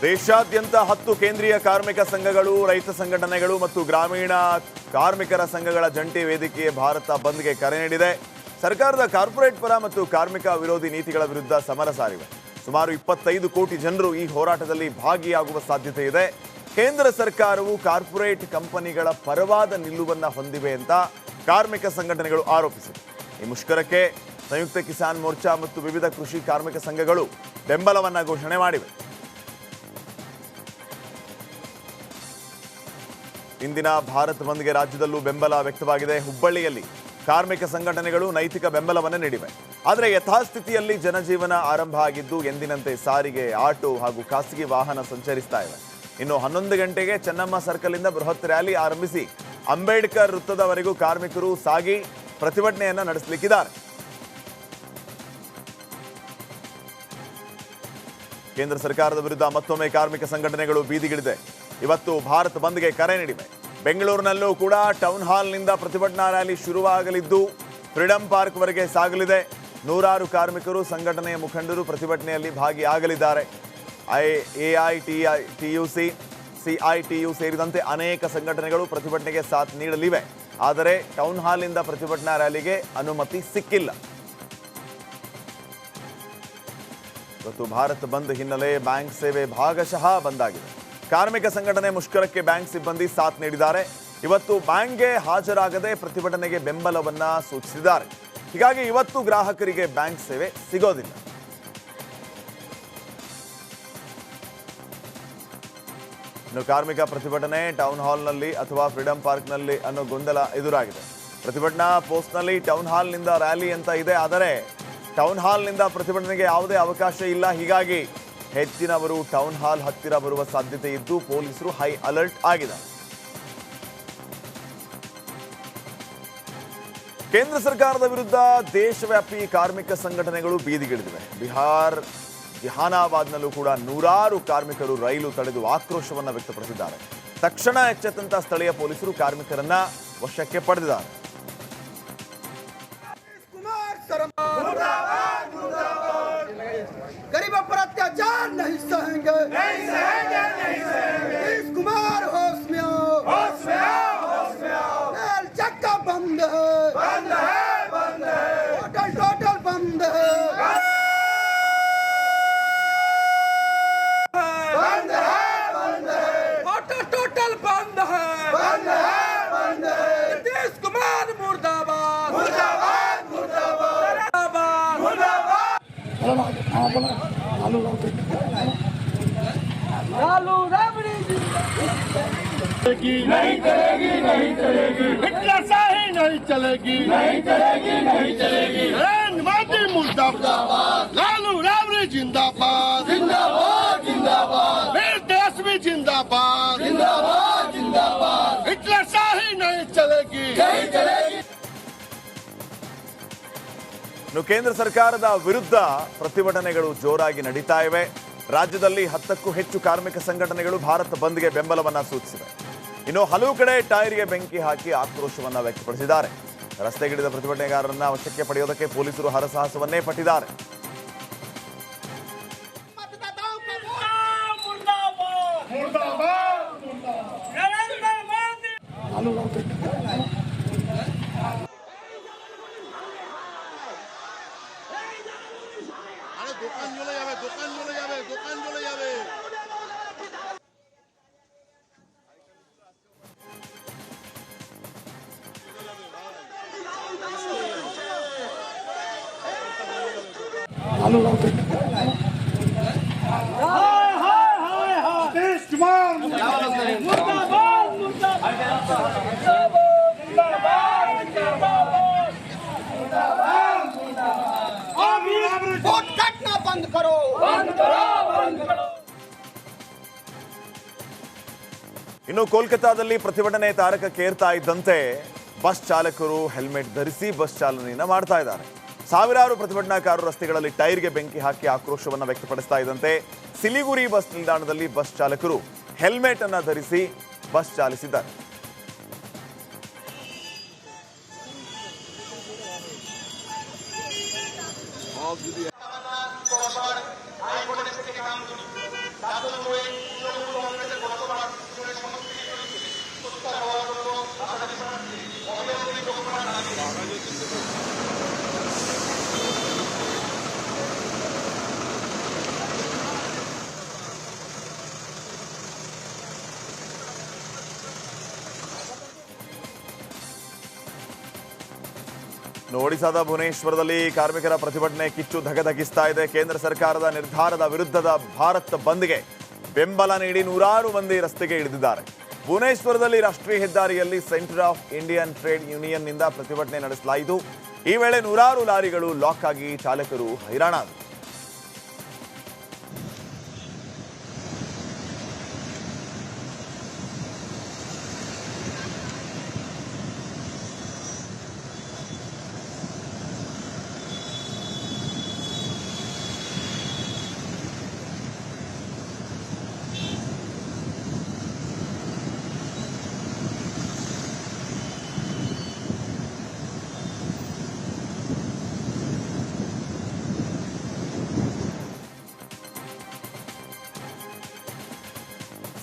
ದೇಶಾದ್ಯಂತ 10 ಕೇಂದ್ರೀಯ ಕಾರ್ಮಿಕ ಸಂಘಗಳು, ರೈತ ಸಂಘಟನೆಗಳು ಮತ್ತು ಗ್ರಾಮೀಣ ಕಾರ್ಮಿಕರ ಸಂಘಗಳ ಜಂಟಿ ವೇದಿಕೆ ಭಾರತ ಬಂದ್ಗೆ ಕರೆ ನೀಡಿದೆ. ಸರ್ಕಾರದ ಕಾರ್ಪೊರೇಟ್ ಪರ ಮತ್ತು ಕಾರ್ಮಿಕ ವಿರೋಧಿ ನೀತಿಗಳ ವಿರುದ್ಧ ಸಮರ ಸಾರಿವೆ. ಸುಮಾರು 25 ಕೋಟಿ ಜನರು ಈ ಹೋರಾಟದಲ್ಲಿ ಭಾಗಿಯಾಗುವ ಸಾಧ್ಯತೆ ಇದೆ. ಕೇಂದ್ರ ಸರ್ಕಾರವು ಕಾರ್ಪೊರೇಟ್ ಕಂಪನಿಗಳ ಪರವಾದ ನಿಲುವನ್ನು ಹೊಂದಿವೆ ಅಂತ ಕಾರ್ಮಿಕ ಸಂಘಟನೆಗಳು ಆರೋಪಿಸಿವೆ. ಈ ಮುಷ್ಕರಕ್ಕೆ ಸಂಯುಕ್ತ ಕಿಸಾನ್ ಮೋರ್ಚಾ ಮತ್ತು ವಿವಿಧ ಕೃಷಿ ಕಾರ್ಮಿಕ ಸಂಘಗಳು ಬೆಂಬಲವನ್ನು ಘೋಷಣೆ ಮಾಡಿವೆ. ಇಂದಿನ ಭಾರತ್ ಬಂದ್ಗೆ ರಾಜ್ಯದಲ್ಲೂ ಬೆಂಬಲ ವ್ಯಕ್ತವಾಗಿದೆ. ಹುಬ್ಬಳ್ಳಿಯಲ್ಲಿ ಕಾರ್ಮಿಕ ಸಂಘಟನೆಗಳು ನೈತಿಕ ಬೆಂಬಲವನ್ನು ನೀಡಿವೆ. ಆದರೆ ಯಥಾಸ್ಥಿತಿಯಲ್ಲಿ ಜನಜೀವನ ಆರಂಭ ಆಗಿದ್ದು ಎಂದಿನಂತೆ ಸಾರಿಗೆ, ಆಟೋ ಹಾಗೂ ಖಾಸಗಿ ವಾಹನ ಸಂಚರಿಸ್ತಾ ಇವೆ. ಇನ್ನು 11 ಗಂಟೆಗೆ ಚೆನ್ನಮ್ಮ ಸರ್ಕಲ್ ಇಂದ ಬೃಹತ್ ರ್ಯಾಲಿ ಆರಂಭಿಸಿ ಅಂಬೇಡ್ಕರ್ ವೃತ್ತದವರೆಗೂ ಕಾರ್ಮಿಕರು ಸಾಗಿ ಪ್ರತಿಭಟನೆಯನ್ನ ನಡೆಸಲಿಕ್ಕಿದ್ದಾರೆ. ಕೇಂದ್ರ ಸರ್ಕಾರದ ವಿರುದ್ಧ ಮತ್ತೊಮ್ಮೆ ಕಾರ್ಮಿಕ ಸಂಘಟನೆಗಳು ಬೀದಿಗಿಳಿದೆ. ಇವತ್ತು ಭಾರತ್ ಬಂದ್ಗೆ ಕರೆ ನೀಡಿವೆ. ಬೆಂಗಳೂರಿನಲ್ಲೂ ಕೂಡ ಟೌನ್ ಹಾಲ್ನಿಂದ ಪ್ರತಿಭಟನಾ ರ್ಯಾಲಿ ಶುರುವಾಗಲಿದ್ದು ಫ್ರೀಡಂ ಪಾರ್ಕ್ ವರೆಗೆ ಸಾಗಲಿದೆ. ನೂರಾರು ಕಾರ್ಮಿಕರು, ಸಂಘಟನೆಯ ಮುಖಂಡರು ಪ್ರತಿಭಟನೆಯಲ್ಲಿ ಭಾಗಿಯಾಗಲಿದ್ದಾರೆ. ಎಐಟಿಯುಸಿ, ಸಿಐಟಿಯು ಸೇರಿದಂತೆ ಅನೇಕ ಸಂಘಟನೆಗಳು ಪ್ರತಿಭಟನೆಗೆ ಸಾಥ್ ನೀಡಲಿವೆ. ಆದರೆ ಟೌನ್ ಹಾಲ್ನಿಂದ ಪ್ರತಿಭಟನಾ ರ್ಯಾಲಿಗೆ ಅನುಮತಿ ಸಿಕ್ಕಿಲ್ಲ. ಇವತ್ತು ಭಾರತ್ ಬಂದ್ ಹಿನ್ನೆಲೆ ಬ್ಯಾಂಕ್ ಸೇವೆ ಭಾಗಶಃ ಬಂದ್ ಆಗಿದೆ. ಕಾರ್ಮಿಕ ಸಂಘಟನೆ ಮುಷ್ಕರಕ್ಕೆ ಬ್ಯಾಂಕ್ ಸಿಬ್ಬಂದಿ ಸಾಥ್ ನೀಡಿದ್ದಾರೆ. ಇವತ್ತು ಬ್ಯಾಂಕ್ಗೆ ಹಾಜರಾಗದೆ ಪ್ರತಿಭಟನೆಗೆ ಬೆಂಬಲವನ್ನ ಸೂಚಿಸಿದ್ದಾರೆ. ಹೀಗಾಗಿ ಇವತ್ತು ಗ್ರಾಹಕರಿಗೆ ಬ್ಯಾಂಕ್ ಸೇವೆ ಸಿಗೋದಿಲ್ಲ. ಇನ್ನು ಕಾರ್ಮಿಕ ಪ್ರತಿಭಟನೆ ಟೌನ್ ಹಾಲ್ನಲ್ಲಿ ಅಥವಾ ಫ್ರೀಡಂ ಪಾರ್ಕ್ನಲ್ಲಿ ಅನ್ನೋ ಗೊಂದಲ ಎದುರಾಗಿದೆ. ಪ್ರತಿಭಟನಾ ಪೋಸ್ಟ್ನಲ್ಲಿ ಟೌನ್ ಹಾಲ್ನಿಂದ ರ್ಯಾಲಿ ಅಂತ ಇದೆ. ಆದರೆ ಟೌನ್ ಹಾಲ್ನಿಂದ ಪ್ರತಿಭಟನೆಗೆ ಯಾವುದೇ ಅವಕಾಶ ಇಲ್ಲ. ಹೀಗಾಗಿ ಹೆಚ್ಚಿನವರು ಟೌನ್ ಹಾಲ್ ಹತ್ತಿರ ಬರುವ ಸಾಧ್ಯತೆ ಇದ್ದು ಪೊಲೀಸರು ಹೈ ಅಲರ್ಟ್ ಆಗಿದ್ದಾರೆ. ಕೇಂದ್ರ ಸರ್ಕಾರದ ವಿರುದ್ಧ ದೇಶವ್ಯಾಪಿ ಕಾರ್ಮಿಕ ಸಂಘಟನೆಗಳು ಬೀದಿಗಿಳಿದಿವೆ. ಬಿಹಾರ್ ಜಹಾನಾಬಾದ್ನಲ್ಲೂ ಕೂಡ ನೂರಾರು ಕಾರ್ಮಿಕರು ರೈಲು ತಡೆದು ಆಕ್ರೋಶವನ್ನು ವ್ಯಕ್ತಪಡಿಸಿದ್ದಾರೆ. ತಕ್ಷಣ ಎಚ್ಚೆತ್ತಂತ ಸ್ಥಳೀಯ ಪೊಲೀಸರು ಕಾರ್ಮಿಕರನ್ನ ವಶಕ್ಕೆ ಪಡೆದಿದ್ದಾರೆ. गरीबों पर अत्याचार नहीं सहेंगे, नहीं सहेंगे, नहीं सहेंगे। नीतीश कुमार होश में आओ, होश में आओ, होश में आओ। रेल चक्का बंद है, बंद है, बंद है। टोटल टोटल बंद है, बंद है, बंद है। टोटल टोटल बंद है, बंद है, बंद है। नीतीश कुमार मुर्दाबाद, मुर्दाबाद, मुर्दाबाद, मुर्दाबाद। लालू राबड़ी नहीं चलेगी, नहीं चलेगी। हिटलरशाही नहीं चलेगी, नहीं चलेगी, नहीं चलेगी। मोदी मुर्दाबाद, लालू राबड़ी जिंदाबाद, जिंदाबाद, जिंदाबाद। फिर देश भी जिंदाबाद, जिंदाबाद, जिंदाबाद। हिटलरशाही नहीं चलेगी, नहीं चलेगी। ಇನ್ನು ಕೇಂದ್ರ ಸರ್ಕಾರದ ವಿರುದ್ಧ ಪ್ರತಿಭಟನೆಗಳು ಜೋರಾಗಿ ನಡೀತಾ ಇವೆ. ರಾಜ್ಯದಲ್ಲಿ 10ಕ್ಕೂ ಹೆಚ್ಚು ಕಾರ್ಮಿಕ ಸಂಘಟನೆಗಳು ಭಾರತ್ ಬಂದ್ಗೆ ಬೆಂಬಲವನ್ನ ಸೂಚಿಸಿವೆ. ಇನ್ನು ಹಲವು ಕಡೆ ಟೈರ್ಗೆ ಬೆಂಕಿ ಹಾಕಿ ಆಕ್ರೋಶವನ್ನ ವ್ಯಕ್ತಪಡಿಸಿದ್ದಾರೆ. ರಸ್ತೆಗಿಳಿದ ಪ್ರತಿಭಟನೆಗಾರರನ್ನ ವಶಕ್ಕೆ ಪಡೆಯೋದಕ್ಕೆ ಪೊಲೀಸರು ಹರಸಾಹಸವನ್ನೇ ಪಟ್ಟಿದ್ದಾರೆ. দোকান চলে যাবে, দোকান চলে যাবে, দোকান চলে যাবে। নীতিশ কুমার মুর্দাবাদ, वोट काटना बंद करो, बंद करो, बंद करो। ಇನ್ನು ಕೋಲ್ಕತ್ತಾದಲ್ಲಿ ಪ್ರತಿಭಟನೆ ತಾರಕಕ್ಕೇರ್ತಾ ಇದ್ದಂತೆ ಬಸ್ ಚಾಲಕರು ಹೆಲ್ಮೆಟ್ ಧರಿಸಿ ಬಸ್ ಚಾಲನೆಯನ್ನ ಮಾಡ್ತಾ ಇದ್ದಾರೆ. ಸಾವಿರಾರು ಪ್ರತಿಭಟನಾಕಾರರು ರಸ್ತೆಗಳಲ್ಲಿ ಟೈರ್ಗೆ ಬೆಂಕಿ ಹಾಕಿ ಆಕ್ರೋಶವನ್ನು ವ್ಯಕ್ತಪಡಿಸ್ತಾ ಇದ್ದಂತೆ ಸಿಲಿಗುರಿ ಬಸ್ ನಿಲ್ದಾಣದಲ್ಲಿ ಬಸ್ ಚಾಲಕರು ಹೆಲ್ಮೆಟ್ ಅನ್ನ ಧರಿಸಿ ಬಸ್ ಚಾಲಿಸಿದ್ದಾರೆ. ಒಡಿಶಾದ ಭುವನೇಶ್ವರದಲ್ಲಿ ಕಾರ್ಮಿಕರ ಪ್ರತಿಭಟನೆ ಕಿಚ್ಚು ಧಗಧಗಿಸ್ತಾ ಇದೆ. ಕೇಂದ್ರ ಸರ್ಕಾರದ ನಿರ್ಧಾರದ ವಿರುದ್ಧದ ಭಾರತ್ ಬಂದ್ಗೆ ಬೆಂಬಲ ನೀಡಿ ನೂರಾರು ಮಂದಿ ರಸ್ತೆಗೆ ಇಳಿದಿದ್ದಾರೆ. ಭುವನೇಶ್ವರದಲ್ಲಿ ರಾಷ್ಟ್ರೀಯ ಹೆದ್ದಾರಿಯಲ್ಲಿ ಸೆಂಟರ್ ಆಫ್ ಇಂಡಿಯನ್ ಟ್ರೇಡ್ ಯೂನಿಯನ್ನಿಂದ ಪ್ರತಿಭಟನೆ ನಡೆಸಲಾಯಿತು. ಈ ವೇಳೆ ನೂರಾರು ಲಾರಿಗಳು ಲಾಕ್ ಆಗಿ ಚಾಲಕರು ಹೈರಾಣಾದರು.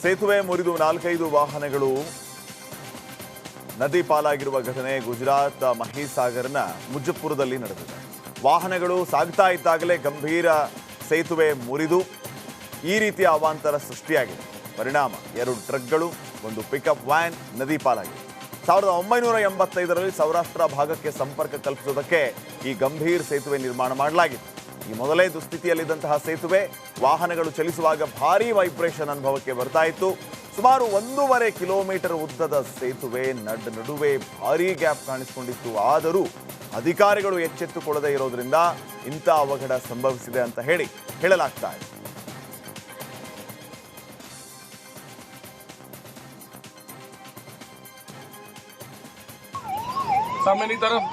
ಸೇತುವೆ ಮುರಿದು 4-5 ವಾಹನಗಳು ನದಿ ಪಾಲಾಗಿರುವ ಘಟನೆ ಗುಜರಾತ್ ಮಹೀಸಾಗರ್ನ ಮುಜಫ್ಫರ್ಪುರದಲ್ಲಿ ನಡೆದಿದೆ. ವಾಹನಗಳು ಸಾಗ್ತಾ ಇದ್ದಾಗಲೇ ಗಂಭೀರ ಸೇತುವೆ ಮುರಿದು ಈ ರೀತಿಯ ಅವಾಂತರ ಸೃಷ್ಟಿಯಾಗಿದೆ. ಪರಿಣಾಮ 2 ಟ್ರಕ್ಗಳು, 1 ಪಿಕಪ್ ವ್ಯಾನ್ ನದಿ ಪಾಲಾಗಿದೆ. 1985ರಲ್ಲಿ ಸೌರಾಷ್ಟ್ರ ಭಾಗಕ್ಕೆ ಸಂಪರ್ಕ ಕಲ್ಪಿಸುವುದಕ್ಕೆ ಈ ಗಂಭೀರ ಸೇತುವೆ ನಿರ್ಮಾಣ ಮಾಡಲಾಗಿತ್ತು. ಈ ಮೊದಲೇ ದುಸ್ಥಿತಿಯಲ್ಲಿದ್ದಂತಹ ಸೇತುವೆ ವಾಹನಗಳು ಚಲಿಸುವಾಗ ಭಾರೀ ವೈಬ್ರೇಷನ್ ಅನುಭವಕ್ಕೆ ಬರ್ತಾ ಇತ್ತು. ಸುಮಾರು 1.5 ಕಿಲೋಮೀಟರ್ ಉದ್ದದ ಸೇತುವೆ ನಡುವೆ ಭಾರೀ ಗ್ಯಾಪ್ ಕಾಣಿಸಿಕೊಂಡಿತ್ತು. ಆದರೂ ಅಧಿಕಾರಿಗಳು ಎಚ್ಚೆತ್ತುಕೊಳ್ಳದೇ ಇರೋದ್ರಿಂದ ಇಂಥ ಅವಘಡ ಸಂಭವಿಸಿದೆ ಅಂತ ಹೇಳಲಾಗ್ತಾ ಇದೆ. સામેની તરફ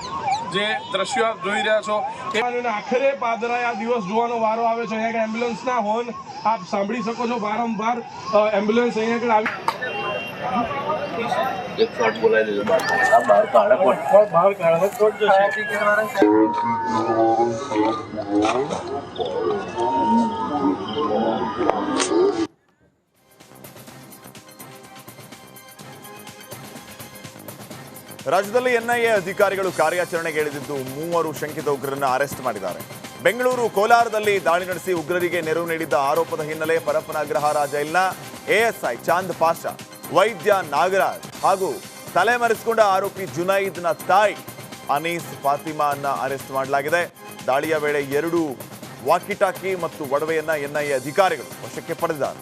જે દ્રશ્યો આપ જોઈ રહ્યા છો એ આખરે પાદરા આ દિવસ જોવાનો વારો આવે છે. અહીંયા એમ્બ્યુલન્સના હોર્ન આપ સાંભળી શકો છો. વારંવાર એમ્બ્યુલન્સ અહીંયા આગળ આવી એક શોટ બોલાવી દીધો બહાર કાઢે કોટ જશે. ರಾಜ್ಯದಲ್ಲಿ ಎನ್ಐಎ ಅಧಿಕಾರಿಗಳು ಕಾರ್ಯಾಚರಣೆಗೆ ಇಳಿದಿದ್ದು 3 ಶಂಕಿತ ಉಗ್ರರನ್ನು ಅರೆಸ್ಟ್ ಮಾಡಿದ್ದಾರೆ. ಬೆಂಗಳೂರು, ಕೋಲಾರದಲ್ಲಿ ದಾಳಿ ನಡೆಸಿ ಉಗ್ರರಿಗೆ ನೆರವು ನೀಡಿದ್ದ ಆರೋಪದ ಹಿನ್ನೆಲೆ ಪರಪ್ಪನ ಅಗ್ರಹಾರ ಜೈಲಿನ ಎಎಸ್ಐ ಚಾಂದ್ ಪಾಷಾ, ವೈದ್ಯ ನಾಗರಾಜ್ ಹಾಗೂ ತಲೆಮರೆಸಿಕೊಂಡ ಆರೋಪಿ ಜುನೈದ್ನ ತಾಯಿ ಅನೀಸ್ ಫಾತಿಮಾ ಅನ್ನ ಅರೆಸ್ಟ್ ಮಾಡಲಾಗಿದೆ. ದಾಳಿಯ ವೇಳೆ 2 ವಾಕಿಟಾಕಿ ಮತ್ತು ಒಡವೆಯನ್ನ ಎನ್ಐಎ ಅಧಿಕಾರಿಗಳು ವಶಕ್ಕೆ ಪಡೆದಿದ್ದಾರೆ.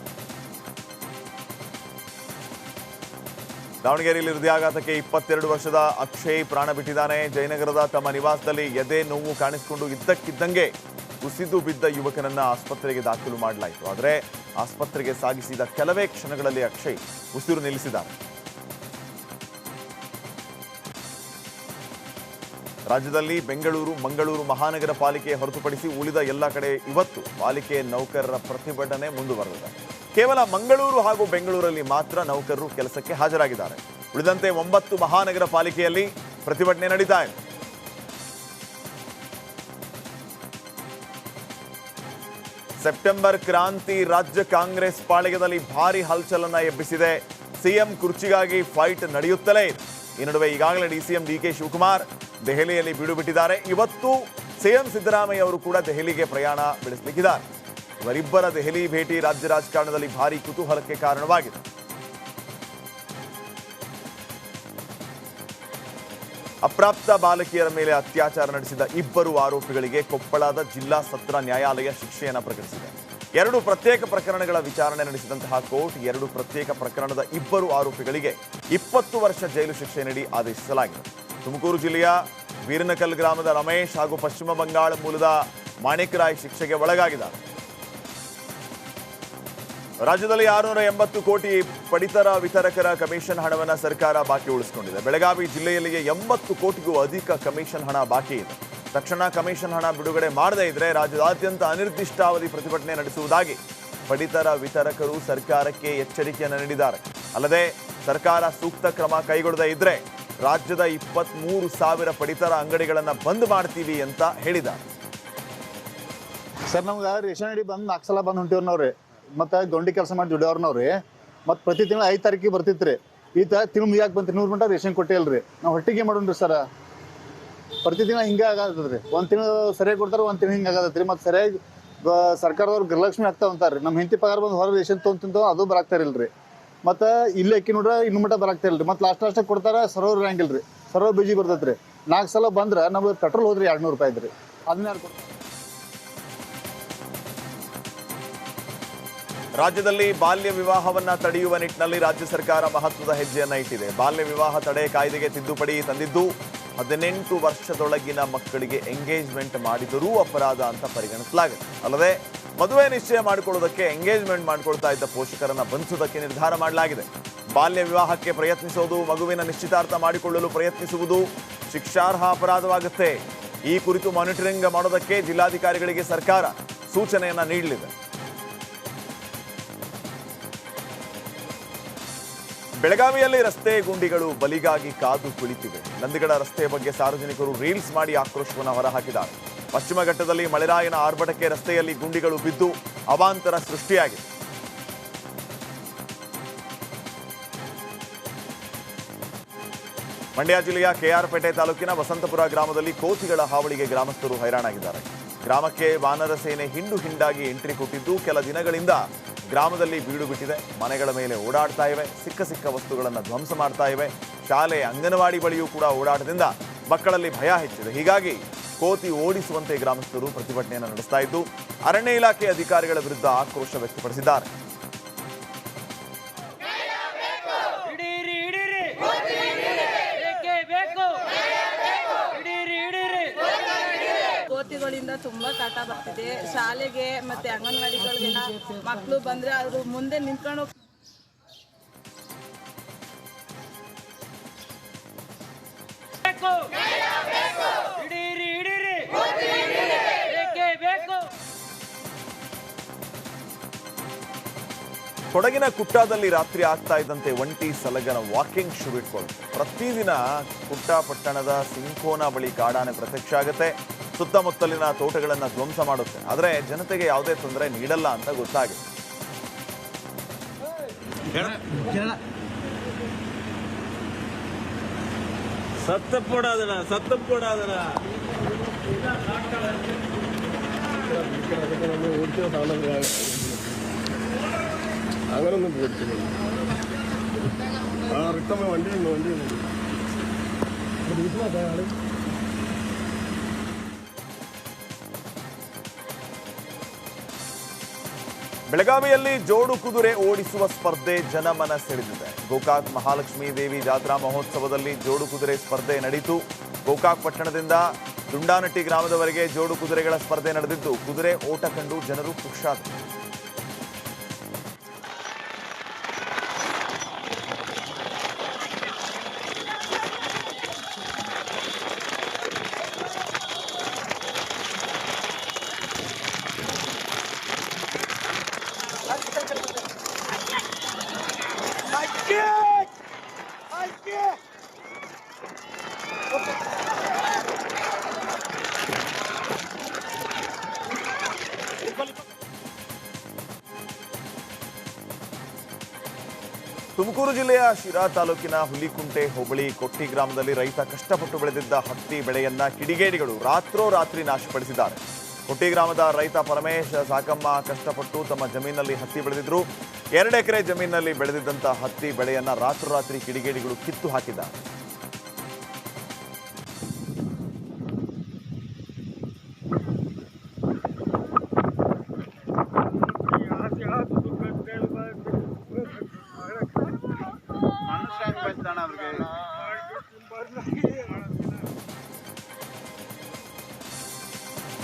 ದಾವಣಗೆರೆಯಲ್ಲಿ ಹೃದಯಾಘಾತಕ್ಕೆ 22 ವರ್ಷದ ಅಕ್ಷಯ್ ಪ್ರಾಣ ಬಿಟ್ಟಿದ್ದಾನೆ. ಜಯನಗರದ ತಮ್ಮ ನಿವಾಸದಲ್ಲಿ ಎದೆ ನೋವು ಕಾಣಿಸಿಕೊಂಡು ಇದ್ದಕ್ಕಿದ್ದಂಗೆ ಕುಸಿದು ಬಿದ್ದ ಯುವಕನನ್ನ ಆಸ್ಪತ್ರೆಗೆ ದಾಖಲು ಮಾಡಲಾಯಿತು. ಆದರೆ ಆಸ್ಪತ್ರೆಗೆ ಸಾಗಿಸಿದ ಕೆಲವೇ ಕ್ಷಣಗಳಲ್ಲಿ ಅಕ್ಷಯ್ ಉಸಿರು ನಿಲ್ಲಿಸಿದ್ದಾರೆ. ರಾಜ್ಯದಲ್ಲಿ ಬೆಂಗಳೂರು, ಮಂಗಳೂರು ಮಹಾನಗರ ಪಾಲಿಕೆ ಹೊರತುಪಡಿಸಿ ಉಳಿದ ಎಲ್ಲ ಕಡೆ ಇವತ್ತು ಪಾಲಿಕೆ ನೌಕರರ ಪ್ರತಿಭಟನೆ ಮುಂದುವರೆದಿದೆ. ಕೇವಲ ಮಂಗಳೂರು ಹಾಗೂ ಬೆಂಗಳೂರಲ್ಲಿ ಮಾತ್ರ ನೌಕರರು ಕೆಲಸಕ್ಕೆ ಹಾಜರಾಗಿದ್ದಾರೆ. ಉಳಿದಂತೆ 9 ಮಹಾನಗರ ಪಾಲಿಕೆಯಲ್ಲಿ ಪ್ರತಿಭಟನೆ ನಡೀತಾ ಇದೆ. ಸೆಪ್ಟೆಂಬರ್ ಕ್ರಾಂತಿ ರಾಜ್ಯ ಕಾಂಗ್ರೆಸ್ ಪಾಳೆಯದಲ್ಲಿ ಭಾರಿ ಹಲ್ಚಲನ್ನ ಎಬ್ಬಿಸಿದೆ. ಸಿಎಂ ಕುರ್ಚಿಗಾಗಿ ಫೈಟ್ ನಡೆಯುತ್ತಲೇ ಇದೆ. ಈ ನಡುವೆ ಈಗಾಗಲೇ ಡಿಸಿಎಂ ಡಿಕೆ ಶಿವಕುಮಾರ್ ದೆಹಲಿಯಲ್ಲಿ ಬೀಡು ಬಿಟ್ಟಿದ್ದಾರೆ. ಇವತ್ತು ಸಿಎಂ ಸಿದ್ದರಾಮಯ್ಯ ಅವರು ಕೂಡ ದೆಹಲಿಗೆ ಪ್ರಯಾಣ ಬೆಳೆಸಲಿಕ್ಕಿದ್ದಾರೆ. ಇವರಿಬ್ಬರ ದೆಹಲಿ ಭೇಟಿ ರಾಜ್ಯ ರಾಜಕಾರಣದಲ್ಲಿ ಭಾರಿ ಕುತೂಹಲಕ್ಕೆ ಕಾರಣವಾಗಿದೆ. ಅಪ್ರಾಪ್ತ ಬಾಲಕಿಯರ ಮೇಲೆ ಅತ್ಯಾಚಾರ ನಡೆಸಿದ 2 ಆರೋಪಿಗಳಿಗೆ ಕೊಪ್ಪಳದ ಜಿಲ್ಲಾ ಸತ್ರ ನ್ಯಾಯಾಲಯ ಶಿಕ್ಷೆಯನ್ನು ಪ್ರಕಟಿಸಿದೆ. 2 ಪ್ರತ್ಯೇಕ ಪ್ರಕರಣಗಳ ವಿಚಾರಣೆ ನಡೆಸಿದಂತಹ ಕೋರ್ಟ್ 2 ಪ್ರತ್ಯೇಕ ಪ್ರಕರಣದ 2 ಆರೋಪಿಗಳಿಗೆ 20 ವರ್ಷ ಜೈಲು ಶಿಕ್ಷೆ ನೀಡಿ ಆದೇಶಿಸಲಾಗಿದೆ. ತುಮಕೂರು ಜಿಲ್ಲೆಯ ವೀರನಕಲ್ ಗ್ರಾಮದ ರಮೇಶ್ ಹಾಗೂ ಪಶ್ಚಿಮ ಬಂಗಾಳ ಮೂಲದ ಮಾಣಿಕ್ ರಾಯ್ ಶಿಕ್ಷೆಗೆ ಒಳಗಾಗಿದ್ದಾರೆ. ರಾಜ್ಯದಲ್ಲಿ 680 ಕೋಟಿ ಪಡಿತರ ವಿತರಕರ ಕಮಿಷನ್ ಹಣವನ್ನು ಸರ್ಕಾರ ಬಾಕಿ ಉಳಿಸಿಕೊಂಡಿದೆ. ಬೆಳಗಾವಿ ಜಿಲ್ಲೆಯಲ್ಲಿಯೇ 80 ಕೋಟಿಗೂ ಅಧಿಕ ಕಮಿಷನ್ ಹಣ ಬಾಕಿ ಇದೆ. ತಕ್ಷಣ ಕಮಿಷನ್ ಹಣ ಬಿಡುಗಡೆ ಮಾಡದೇ ಇದ್ರೆ ರಾಜ್ಯದಾದ್ಯಂತ ಅನಿರ್ದಿಷ್ಟಾವಧಿ ಪ್ರತಿಭಟನೆ ನಡೆಸುವುದಾಗಿ ಪಡಿತರ ವಿತರಕರು ಸರ್ಕಾರಕ್ಕೆ ಎಚ್ಚರಿಕೆಯನ್ನು ನೀಡಿದ್ದಾರೆ. ಅಲ್ಲದೆ ಸರ್ಕಾರ ಸೂಕ್ತ ಕ್ರಮ ಕೈಗೊಳ್ಳದೇ ಇದ್ರೆ ರಾಜ್ಯದ 23,000 ಪಡಿತರ ಅಂಗಡಿಗಳನ್ನು ಬಂದ್ ಮಾಡ್ತೀವಿ ಅಂತ ಹೇಳಿದ್ದಾರೆ. ಸರ್ ನಮ್ಗೆ ರೇಷನ್ ಅಂಗಡಿ ಬಂದು 4 ಸಲ ಬಂದು ಹೊಂಟಿವ್ರಿ. ನಾವ್ರಿ ಮತ್ತು ಗೌಂಡಿ ಕೆಲಸ ಮಾಡಿ ದುಡಿಯೋರ್ನವ್ರಿ ಮತ್ತು ಪ್ರತಿ ತಿಂಗಳು 5 ತಾರೀಕಿಗೆ ಬರ್ತಿತ್ತು ಈತ ತಿಂಗಳು ಮುಗಿಯಾಕೆ ಬಂತು 200 ಗಂಟೆ ರೇಷನ್ ಕೊಟ್ಟಿಲ್ಲ ನಾವು ಹೊಟ್ಟಿಗೆ ಮಾಡೋಣ್ರಿ ಸರ ಪ್ರತಿ ತಿಂಗಳು ಹಿಂಗೆ ಆಗತ್ತದ್ರಿ ಒಂದು ತಿಂಗಳು ಸರಿಯಾಗಿ ಕೊಡ್ತಾರೆ ಒಂದು ತಿಂಗಳು ಹಿಂಗೆ ಆಗತ್ತೈತ್ರಿ ಮತ್ತು ಸರಿಯಾಗಿ ಸರ್ಕಾರದವ್ರು ಗೃಹಲಕ್ಷ್ಮಿ ಆಗ್ತಾ ಅಂತಾರೆ ನಮ್ಮ ಹೆಂಡತಿ ಪಗಾರ ಬಂದು ಹೊರ ರೇಷನ್ ತೊಗೊಂತಿಂತ ಅದು ಬರಾಕ್ತಾರಿಲ್ರಿ ಮತ್ತು ಇಲ್ಲಿ ಅಕ್ಕಿ ನೋಡ್ರೆ ಇನ್ನು ಮಟ್ಟ ಬರಾಕ್ತಾರಿಲ್ರಿ ಮತ್ತು ಲಾಸ್ಟಾಗಿ ಕೊಡ್ತಾರೆ ಸರ್ವರ್ ಇರಂಗಿಲ್ಲ ರೀ ಸರ್ವರ್ ಬಿಜಿ ಬರ್ತೈತೆ ರೀ 4 ಸಲ ಬಂದ್ರೆ ನಮಗೆ ಪೆಟ್ರೋಲ್ ಹೋದ್ರಿ 200 ರೂಪಾಯಿ ಇದ್ರಿ ಅದನ್ನ ಯಾರು ಕೊಡ್ತಾರೆ. ರಾಜ್ಯದಲ್ಲಿ ಬಾಲ್ಯ ವಿವಾಹವನ್ನ ತಡೆಯುವ ನಿಟ್ಟಿನಲ್ಲಿ ರಾಜ್ಯ ಸರ್ಕಾರ ಮಹತ್ವದ ಹೆಜ್ಜೆಯನ್ನ ಇಟ್ಟಿದೆ. ಬಾಲ್ಯ ವಿವಾಹ ತಡೆ ಕಾಯ್ದೆಗೆ ತಿದ್ದುಪಡಿ ತಂದಿದ್ದು 18 ವರ್ಷದೊಳಗಿನ ಮಕ್ಕಳಿಗೆ ಎಂಗೇಜ್ಮೆಂಟ್ ಮಾಡಿದರೂ ಅಪರಾಧ ಅಂತ ಪರಿಗಣಿಸಲಾಗಿದೆ. ಅಲ್ಲದೆ ಮದುವೆ ನಿಶ್ಚಯ ಮಾಡಿಕೊಳ್ಳುವುದಕ್ಕೆ ಎಂಗೇಜ್ಮೆಂಟ್ ಮಾಡಿಕೊಳ್ತಾ ಇದ್ದ ಪೋಷಕರನ್ನ ಬಂಧಿಸುವುದಕ್ಕೆ ನಿರ್ಧಾರ ಮಾಡಲಾಗಿದೆ. ಬಾಲ್ಯ ವಿವಾಹಕ್ಕೆ ಪ್ರಯತ್ನಿಸೋದು, ಮಗುವಿನ ನಿಶ್ಚಿತಾರ್ಥ ಮಾಡಿಕೊಳ್ಳಲು ಪ್ರಯತ್ನಿಸುವುದು ಶಿಕ್ಷಾರ್ಹ ಅಪರಾಧವಾಗುತ್ತೆ. ಈ ಕುರಿತು ಮಾನಿಟರಿಂಗ್ ಮಾಡೋದಕ್ಕೆ ಜಿಲ್ಲಾಧಿಕಾರಿಗಳಿಗೆ ಸರ್ಕಾರ ಸೂಚನೆಯನ್ನ ನೀಡಲಿದೆ. ಬೆಳಗಾವಿಯಲ್ಲಿ ರಸ್ತೆ ಗುಂಡಿಗಳು ಬಲಿಗಾಗಿ ಕಾದು ಕುಳಿತಿವೆ. ನಂದಿಗಡ ರಸ್ತೆ ಬಗ್ಗೆ ಸಾರ್ವಜನಿಕರು ರೀಲ್ಸ್ ಮಾಡಿ ಆಕ್ರೋಶವನ್ನು ಹೊರಹಾಕಿದ್ದಾರೆ. ಪಶ್ಚಿಮ ಘಟ್ಟದಲ್ಲಿ ಮಳೆರಾಯನ ಆರ್ಭಟಕ್ಕೆ ರಸ್ತೆಯಲ್ಲಿ ಗುಂಡಿಗಳು ಬಿದ್ದು ಅವಾಂತರ ಸೃಷ್ಟಿಯಾಗಿದೆ. ಮಂಡ್ಯ ಜಿಲ್ಲೆಯ ಕೆಆರ್ಪೇಟೆ ತಾಲೂಕಿನ ವಸಂತಪುರ ಗ್ರಾಮದಲ್ಲಿ ಕೋತಿಗಳ ಹಾವಳಿಗೆ ಗ್ರಾಮಸ್ಥರು ಹೈರಾಣಾಗಿದ್ದಾರೆ. ಗ್ರಾಮಕ್ಕೆ ವಾನರ ಸೇನೆ ಹಿಂಡು ಹಿಂಡಾಗಿ ಎಂಟ್ರಿ ಕೊಟ್ಟಿದ್ದು ಕೆಲ ದಿನಗಳಿಂದ ಗ್ರಾಮದಲ್ಲಿ ಬೀಡು ಬಿಟ್ಟಿದೆ. ಮನೆಗಳ ಮೇಲೆ ಓಡಾಡ್ತಾ ಇವೆ, ಸಿಕ್ಕ ವಸ್ತುಗಳನ್ನು ಧ್ವಂಸ ಮಾಡ್ತಾ ಇವೆ. ಶಾಲೆ, ಅಂಗನವಾಡಿ ಬಳಿಯೂ ಕೂಡ ಓಡಾಟದಿಂದ ಮಕ್ಕಳಲ್ಲಿ ಭಯ ಹೆಚ್ಚಿದೆ. ಹೀಗಾಗಿ ಕೋತಿ ಓಡಿಸುವಂತೆ ಗ್ರಾಮಸ್ಥರು ಪ್ರತಿಭಟನೆಯನ್ನು ನಡೆಸ್ತಾ ಇದ್ದು ಅರಣ್ಯ ಇಲಾಖೆ ಅಧಿಕಾರಿಗಳ ವಿರುದ್ಧ ಆಕ್ರೋಶ ವ್ಯಕ್ತಪಡಿಸಿದ್ದಾರೆ. ಕೋತಿಗಳಿಂದ ತುಂಬಾ ಕಾಟ ಬರ್ತಿದೆ. ಶಾಲೆಗೆ ಮತ್ತೆ ಅಂಗನವಾಡಿಗಳಿಗೆ ಮಕ್ಕಳು ಬಂದ್ರೆ ಅವರು ಮುಂದೆ ನಿಂತ್ಕೊಂಡು ಕೊಡಗಿನ ಕುಟ್ಟಾದಲ್ಲಿ ರಾತ್ರಿ ಆಗ್ತಾ ಇದ್ದಂತೆ ಒಂಟಿ ಸಲಗನ ವಾಕಿಂಗ್ ಶುರು ಇಟ್ಕೊಳ್ಳುತ್ತೆ. ಪ್ರತಿದಿನ ಕುಟ್ಟ ಪಟ್ಟಣದ ಸಿಂಕೋನ ಬಳಿ ಕಾಡಾನೆ ಪ್ರತ್ಯಕ್ಷ ಆಗುತ್ತೆ. ಸುತ್ತಮುತ್ತಲಿನ ತೋಟಗಳನ್ನು ಧ್ವಂಸ ಮಾಡುತ್ತೆ. ಆದರೆ ಜನತೆಗೆ ಯಾವುದೇ ತೊಂದರೆ ನೀಡಲ್ಲ ಅಂತ ಗೊತ್ತಾಗಿದೆ. അങ്ങനെ പോയിട്ടില്ല റിട്ടമ്മ വണ്ടി ಬೆಳಗಾವಿಯಲ್ಲಿ ಜೋಡು ಕುದುರೆ ಓಡಿಸುವ ಸ್ಪರ್ಧೆ ಜನಮನ ಸೆಳೆದಿದೆ. ಗೋಕಾಕ್ ಮಹಾಲಕ್ಷ್ಮೀ ದೇವಿ ಜಾತ್ರಾ ಮಹೋತ್ಸವದಲ್ಲಿ ಜೋಡು ಕುದುರೆ ಸ್ಪರ್ಧೆ ನಡೆಯಿತು. ಗೋಕಾಕ್ ಪಟ್ಟಣದಿಂದ ದುಂಡಾನಟ್ಟಿ ಗ್ರಾಮದವರೆಗೆ ಜೋಡು ಕುದುರೆಗಳ ಸ್ಪರ್ಧೆ ನಡೆದಿದ್ದು ಕುದುರೆ ಓಟ ಕಂಡು ಜನರು ಖುಷಿಯಾದರು. ತುಮಕೂರು ಜಿಲ್ಲೆಯ ಶಿರಾ ತಾಲೂಕಿನ ಹುಲಿಕುಂಟೆ ಹೋಬಳಿ ಕೊಟ್ಟಿ ಗ್ರಾಮದಲ್ಲಿ ರೈತ ಕಷ್ಟಪಟ್ಟು ಬೆಳೆದಿದ್ದ ಹತ್ತಿ ಬೆಳೆಯನ್ನ ಕಿಡಿಗೇಡಿಗಳು ರಾತ್ರೋರಾತ್ರಿ ನಾಶಪಡಿಸಿದ್ದಾರೆ. ಕೊಟ್ಟಿ ಗ್ರಾಮದ ರೈತ ಪರಮೇಶ್ ಸಾಕಮ್ಮ ಕಷ್ಟಪಟ್ಟು ತಮ್ಮ ಜಮೀನಲ್ಲಿ ಹತ್ತಿ ಬೆಳೆದಿದ್ರು. 2 ಎಕರೆ ಜಮೀನಿನಲ್ಲಿ ಬೆಳೆದಿದ್ದಂಥ ಹತ್ತಿ ಬೆಳೆಯನ್ನ ರಾತ್ರೋರಾತ್ರಿ ಕಿಡಿಗೇಡಿಗಳು ಕಿತ್ತು ಹಾಕಿದ್ದಾರೆ.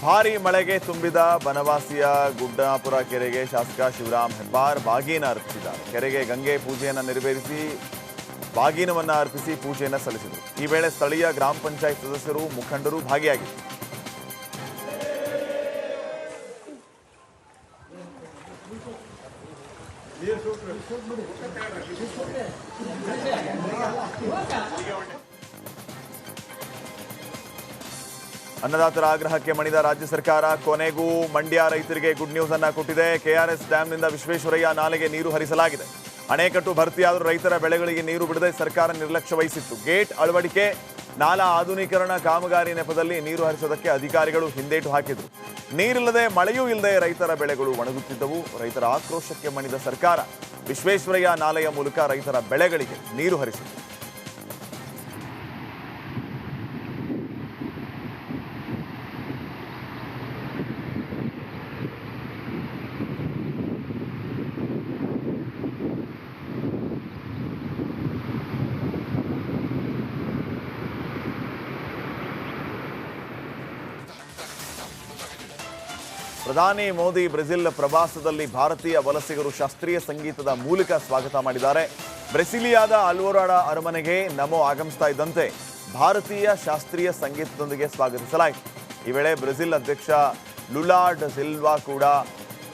ಭಾರೀ ಮಳೆಗೆ ತುಂಬಿದ ಬನವಾಸಿಯ ಗುಡ್ಡಾಪುರ ಕೆರೆಗೆ ಶಾಸಕ ಶಿವರಾಮ್ ಹೆಬ್ಬಾರ್ ಬಾಗೀನ ಅರ್ಪಿಸಿದ್ದಾರೆ. ಕೆರೆಗೆ ಗಂಗೆ ಪೂಜೆಯನ್ನು ನೆರವೇರಿಸಿ ಬಾಗೀನವನ್ನು ಅರ್ಪಿಸಿ ಪೂಜೆಯನ್ನು ಸಲ್ಲಿಸಿದರು. ಈ ವೇಳೆ ಸ್ಥಳೀಯ ಗ್ರಾಮ ಪಂಚಾಯತ್ ಸದಸ್ಯರು, ಮುಖಂಡರು ಭಾಗಿಯಾಗಿದ್ದರು. ಅನ್ನದಾತರ ಆಗ್ರಹಕ್ಕೆ ಮಣಿದ ರಾಜ್ಯ ಸರ್ಕಾರ ಕೊನೆಗೂ ಮಂಡ್ಯ ರೈತರಿಗೆ ಗುಡ್ ನ್ಯೂಸ್ ಅನ್ನ ಕೊಟ್ಟಿದೆ. ಕೆಆರ್ಎಸ್ ಡ್ಯಾಂನಿಂದ ವಿಶ್ವೇಶ್ವರಯ್ಯ ನಾಲೆಗೆ ನೀರು ಹರಿಸಲಾಗಿದೆ. ಅಣೆಕಟ್ಟು ಭರ್ತಿಯಾದರೂ ರೈತರ ಬೆಳೆಗಳಿಗೆ ನೀರು ಬಿಡದೆ ಸರ್ಕಾರ ನಿರ್ಲಕ್ಷ್ಯ ವಹಿಸಿತ್ತು. ಗೇಟ್ ಅಳವಡಿಕೆ, ನಾಲಾ ಆಧುನೀಕರಣ ಕಾಮಗಾರಿ ನೆಪದಲ್ಲಿ ನೀರು ಹರಿಸೋದಕ್ಕೆ ಅಧಿಕಾರಿಗಳು ಹಿಂದೇಟು ಹಾಕಿದ್ರು. ನೀರಿಲ್ಲದೆ ಮಳೆಯೂ ಇಲ್ಲದೆ ರೈತರ ಬೆಳೆಗಳು ಒಣಗುತ್ತಿದ್ದವು. ರೈತರ ಆಕ್ರೋಶಕ್ಕೆ ಮಣಿದ ಸರ್ಕಾರ ವಿಶ್ವೇಶ್ವರಯ್ಯ ನಾಲೆಯ ಮೂಲಕ ರೈತರ ಬೆಳೆಗಳಿಗೆ ನೀರು ಹರಿಸಿತು. ಪ್ರಧಾನಿ ಮೋದಿ ಬ್ರೆಜಿಲ್ ಪ್ರವಾಸದಲ್ಲಿ ಭಾರತೀಯ ವಲಸಿಗರು ಶಾಸ್ತ್ರೀಯ ಸಂಗೀತದ ಮೂಲಕ ಸ್ವಾಗತ ಮಾಡಿದ್ದಾರೆ. ಬ್ರೆಸಿಲಿಯಾದ ಅಲ್ವೊರಾಡಾ ಅರಮನೆಗೆ ನಮೋ ಆಗಮಿಸ್ತಾ ಇದ್ದಂತೆ ಭಾರತೀಯ ಶಾಸ್ತ್ರೀಯ ಸಂಗೀತದೊಂದಿಗೆ ಸ್ವಾಗತಿಸಲಾಯಿತು. ಈ ವೇಳೆ ಬ್ರೆಜಿಲ್ ಅಧ್ಯಕ್ಷ ಲುಲಾ ಡ ಸಿಲ್ವಾ ಕೂಡ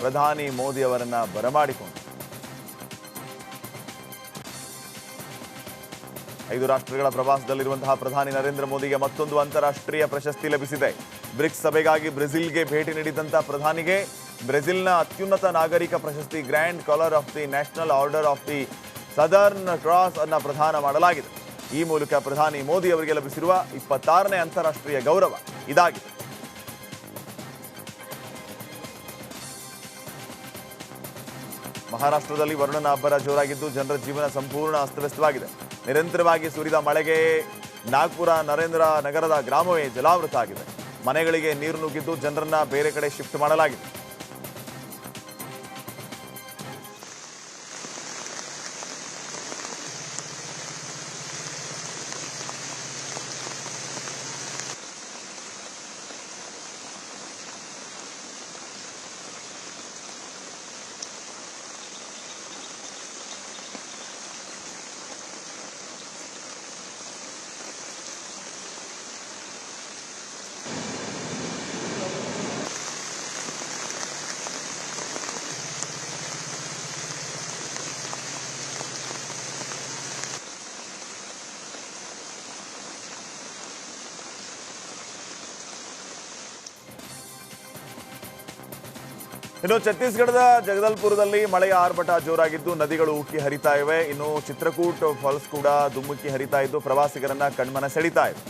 ಪ್ರಧಾನಿ ಮೋದಿ ಅವರನ್ನ ಬರಮಾಡಿಕೊಂಡರು. 5 ರಾಷ್ಟ್ರಗಳ ಪ್ರವಾಸದಲ್ಲಿರುವಂತಹ ಪ್ರಧಾನಿ ನರೇಂದ್ರ ಮೋದಿಗೆ ಮತ್ತೊಂದು ಅಂತಾರಾಷ್ಟ್ರೀಯ ಪ್ರಶಸ್ತಿ ಲಭಿಸಿದೆ. ಬ್ರಿಕ್ಸ್ ಸಭೆಗಾಗಿ ಬ್ರೆಜಿಲ್ಗೆ ಭೇಟಿ ನೀಡಿದಂತಹ ಪ್ರಧಾನಿಗೆ ಬ್ರೆಜಿಲ್ನ ಅತ್ಯುನ್ನತ ನಾಗರಿಕ ಪ್ರಶಸ್ತಿ Grand Collar of the National Order of the Southern Cross ಅನ್ನು ಪ್ರದಾನ ಮಾಡಲಾಗಿದೆ. ಈ ಮೂಲಕ ಪ್ರಧಾನಿ ಮೋದಿ ಅವರಿಗೆ ಲಭಿಸಿರುವ 26ನೇ ಅಂತಾರಾಷ್ಟ್ರೀಯ ಗೌರವ ಇದಾಗಿದೆ. ಮಹಾರಾಷ್ಟ್ರದಲ್ಲಿ ವರುಣನ ಅಬ್ಬರ ಜೋರಾಗಿದ್ದು ಜನರ ಜೀವನ ಸಂಪೂರ್ಣ ಅಸ್ತವ್ಯಸ್ತವಾಗಿದೆ. ನಿರಂತರವಾಗಿ ಸುರಿದ ಮಳೆಗೆ ನಾಗ್ಪುರ ನರೇಂದ್ರ ನಗರದ ಗ್ರಾಮವೇ ಜಲಾವೃತ ಆಗಿದೆ. ಮನೆಗಳಿಗೆ ನೀರು ನುಗ್ಗಿದ್ದು ಜನರನ್ನ ಬೇರೆ ಕಡೆ ಶಿಫ್ಟ್ ಮಾಡಲಾಗಿದೆ. ಇನ್ನು ಛತ್ತೀಸ್ಗಢದ ಜಗದಲ್ಪುರದಲ್ಲಿ ಮಳೆಯ ಆರ್ಭಟ ಜೋರಾಗಿದ್ದು ನದಿಗಳು ಉಕ್ಕಿ ಹರಿತಾ ಇವೆ. ಇನ್ನು ಚಿತ್ರಕೂಟ್ ಫಾಲ್ಸ್ ಕೂಡ ಧುಮುಕಿ ಹರಿತಾ ಇದ್ದು ಪ್ರವಾಸಿಗರನ್ನ ಕಣ್ಮನ ಸೆಳೀತಾ ಇದೆ.